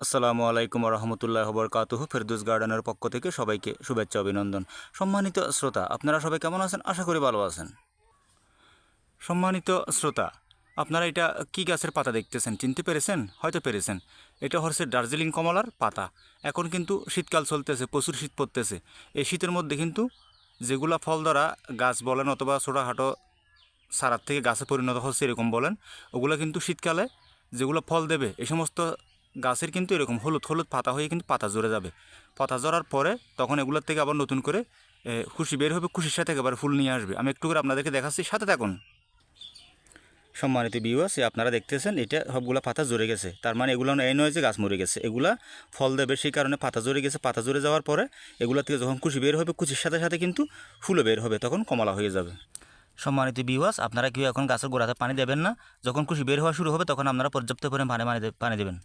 আসসালামু আলাইকুম রহমতুল্লাহ বরকাতুহু। ফেরদৌস গার্ডেনের পক্ষ থেকে সবাইকে শুভেচ্ছা অভিনন্দন। সম্মানিত শ্রোতা, আপনারা সবাই কেমন আছেন? আশা করি ভালো আছেন। সম্মানিত শ্রোতা, আপনারা এটা কি গাছের পাতা দেখতেছেন? চিনতে পেরেছেন? হয়তো পেরেছেন। এটা হচ্ছে দার্জিলিং কমলার পাতা। এখন কিন্তু শীতকাল চলতেছে, প্রচুর শীত পড়তেছে। এই শীতের মধ্যে কিন্তু যেগুলা ফল ধরা গাছ বলেন অথবা ছোটোখাটো চারার থেকে গাছে পরিণত হচ্ছে এরকম বলেন, ওগুলো কিন্তু শীতকালে যেগুলো ফল দেবে এই সমস্ত গাছের কিন্তু এরকম হলুদ হলুদ পাতা হয়ে কিন্তু পাতা ঝরে যাবে। পাতা ঝরার পরে তখন এগুলোর থেকে আবার নতুন করে কুশি বের হবে, কুশির সাথে একেবারে ফুল নিয়ে আসবে। আমি একটু করে আপনাদেরকে দেখাচ্ছি, সাথে থাকুন। সম্মানিত ভিউয়ার্স, আপনারা দেখতেছেন এটা সবগুলা পাতা ঝরে গেছে। তার মানে এগুলো এই নয় যে গাছ মরে গেছে, এগুলা ফল দেবে, সেই কারণে পাতা ঝরে গেছে। পাতা ঝরে যাওয়ার পরে এগুলো থেকে যখন কুশি বের হবে, কুশির সাথে সাথে কিন্তু ফুলও বের হবে, তখন কমলা হয়ে যাবে। সম্মানিত ভিউয়ার্স, আপনারা কেউ এখন গাছের গোড়াতে পানি দেবেন না। যখন কুশি বের হওয়া শুরু হবে তখন আপনারা পর্যাপ্ত পরিমাণে পানি দেবেন।